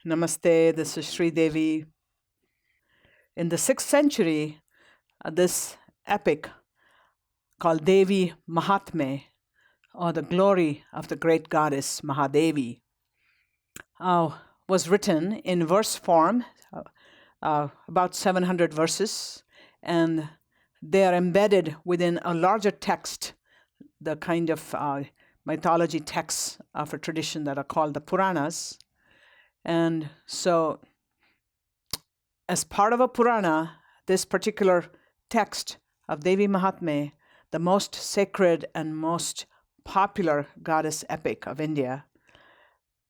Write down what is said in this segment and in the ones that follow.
Namaste, this is Sreedevi. In the 6th century, this epic called Devī Mahātmyam, or the glory of the great goddess Mahādevī, was written in verse form, about 700 verses, and they are embedded within a larger text, the kind of mythology texts of a tradition that are called the Puranas. And so, as part of a Purana, this particular text of Devī Mahātmyam, the most sacred and most popular goddess epic of India,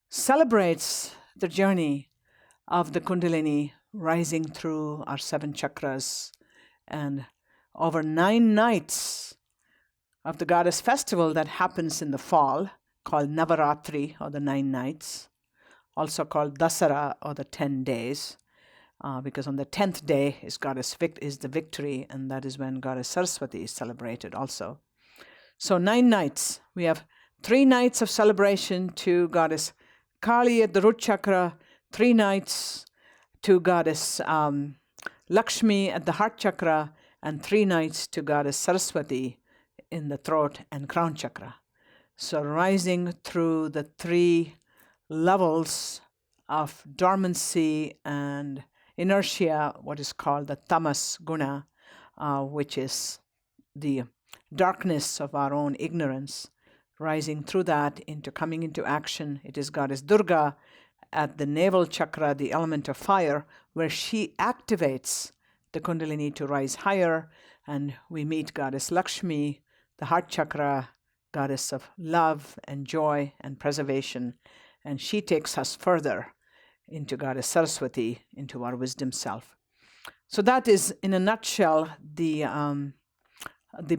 celebrates the journey of the Kundalini rising through our 7 chakras, and over 9 nights of the goddess festival that happens in the fall, called Navaratri, or the 9 nights, also called Dasara, or the 10 days, because on the 10th day is the victory, and that is when Goddess Saraswati is celebrated also. So 9 nights. We have 3 nights of celebration to Goddess Kali at the root chakra, 3 nights to Goddess Lakshmi at the heart chakra, and 3 nights to Goddess Saraswati in the throat and crown chakra. So rising through the 3 levels of dormancy and inertia, what is called the tamas guna, which is the darkness of our own ignorance, rising through that into coming into action. It is Goddess Durga at the navel chakra, the element of fire, where she activates the Kundalini to rise higher, and we meet Goddess Lakshmi, the heart chakra, goddess of love and joy and preservation, and she takes us further into Goddess Saraswati, into our wisdom self. So that is, in a nutshell, the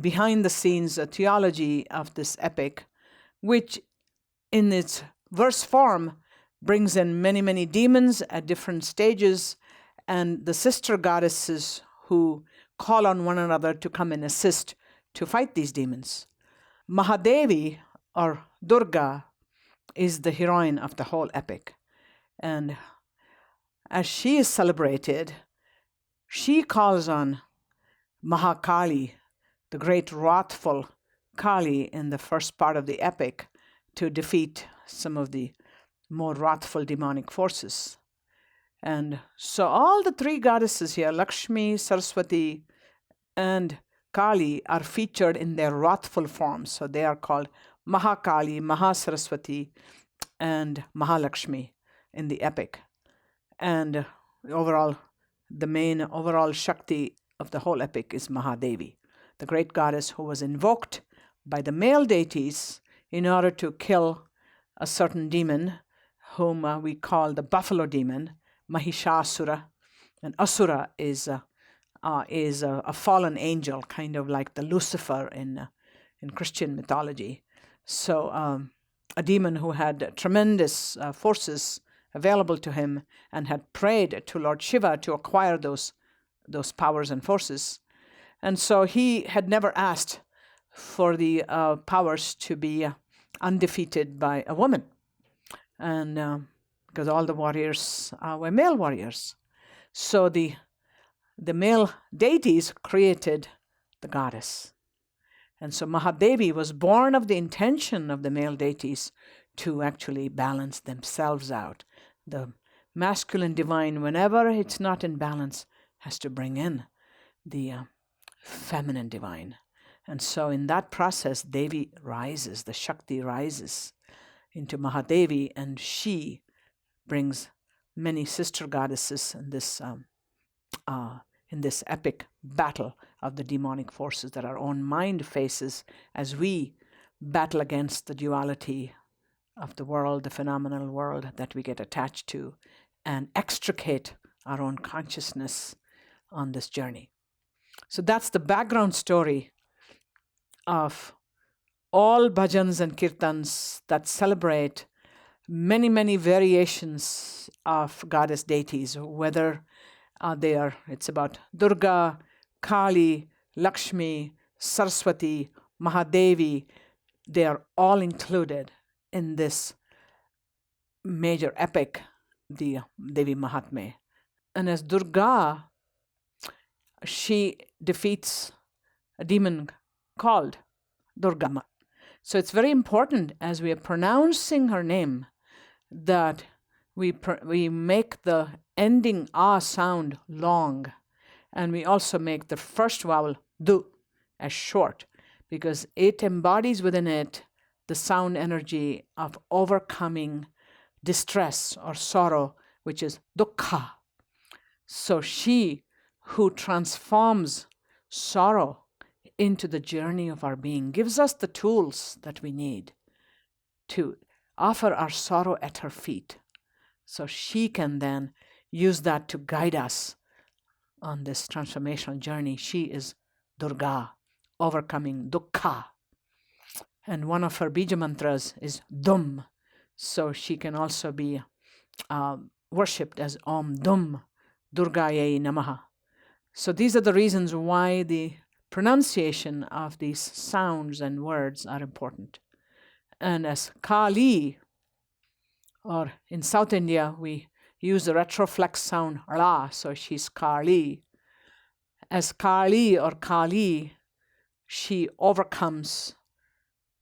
behind-the-scenes theology of this epic, which in its verse form brings in many, many demons at different stages, and the sister goddesses who call on one another to come and assist to fight these demons. Mahādevī, or Durga, is the heroine of the whole epic. And as she is celebrated, she calls on Mahakali, the great wrathful Kali in the first part of the epic, to defeat some of the more wrathful demonic forces. And so all the 3 goddesses here, Lakshmi, Saraswati, and Kali, are featured in their wrathful forms. So they are called Mahakali, Mahasaraswati, and Mahalakshmi in the epic. And overall, the main overall Shakti of the whole epic is Mahādevī, the great goddess who was invoked by the male deities in order to kill a certain demon whom we call the buffalo demon, Mahishasura. And Asura is a fallen angel, kind of like the Lucifer in Christian mythology. So a demon who had tremendous forces available to him and had prayed to Lord Shiva to acquire those powers and forces. And so he had never asked for the powers to be undefeated by a woman, and because all the warriors were male warriors. So the male deities created the goddess. And so Mahādevī was born of the intention of the male deities to actually balance themselves out. The masculine divine, whenever it's not in balance, has to bring in the feminine divine. And so in that process, Devi rises, the Shakti rises into Mahādevī, and she brings many sister goddesses in this epic battle of the demonic forces that our own mind faces as we battle against the duality of the world, the phenomenal world that we get attached to, and extricate our own consciousness on this journey. So that's the background story of all bhajans and kirtans that celebrate many, many variations of goddess deities, whether it's about Durga, Kali, Lakshmi, Saraswati, Mahādevī. They are all included in this major epic the Devī Mahātmyam. And as Durga, she defeats a demon called Durga. So it's very important as we are pronouncing her name that we make the ending ah sound long, and we also make the first vowel du as short, because it embodies within it the sound energy of overcoming distress or sorrow, which is dukkha. So she who transforms sorrow into the journey of our being gives us the tools that we need to offer our sorrow at her feet. So she can then use that to guide us on this transformational journey. She is Durga, overcoming dukkha. And one of her bija mantras is Dum. So she can also be worshipped as Om Dum Durgaye Namaha. So these are the reasons why the pronunciation of these sounds and words are important. And as Kali, or in South India, we use the retroflex sound La, so she's Kali. As Kali or Kali, she overcomes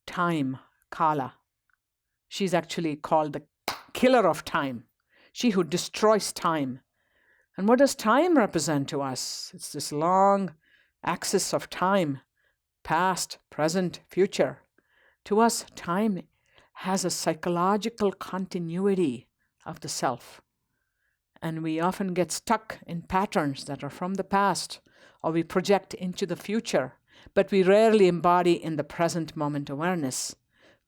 time, Kala. She's actually called the killer of time, she who destroys time. And what does time represent to us? It's this long axis of time, past, present, future. To us, time has a psychological continuity of the self. And we often get stuck in patterns that are from the past, or we project into the future, but we rarely embody in the present moment awareness.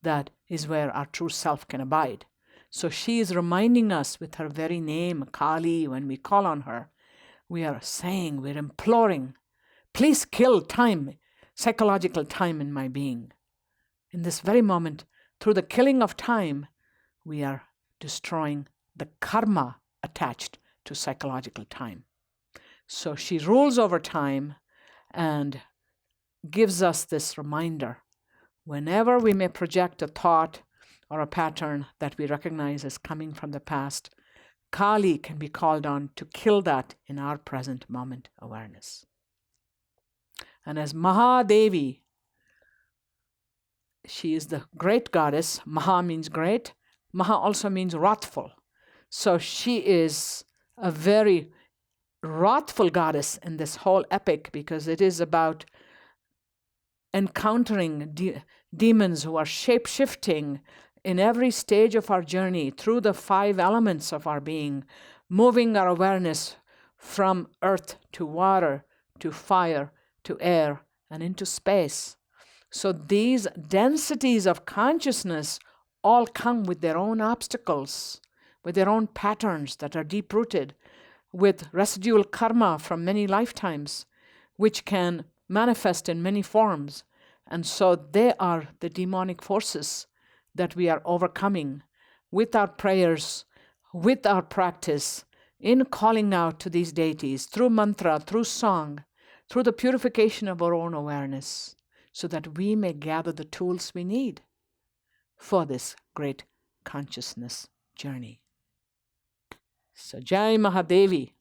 That is where our true self can abide. So she is reminding us with her very name, Kali, when we call on her, we are saying, we're imploring, please kill time, psychological time in my being. In this very moment, through the killing of time, we are destroying the karma attached to psychological time. So she rules over time and gives us this reminder. Whenever we may project a thought or a pattern that we recognize as coming from the past, Kali can be called on to kill that in our present moment awareness. And as Mahādevī, she is the great goddess. Maha means great. Maha also means wrathful. So she is a very wrathful goddess in this whole epic, because it is about encountering demons who are shape-shifting in every stage of our journey through the 5 elements of our being, moving our awareness from earth to water, to fire, to air, and into space. So these densities of consciousness all come with their own obstacles, with their own patterns that are deep-rooted, with residual karma from many lifetimes, which can manifest in many forms. And so they are the demonic forces that we are overcoming with our prayers, with our practice, in calling out to these deities, through mantra, through song, through the purification of our own awareness, so that we may gather the tools we need for this great consciousness journey. So Jai Mahādevī.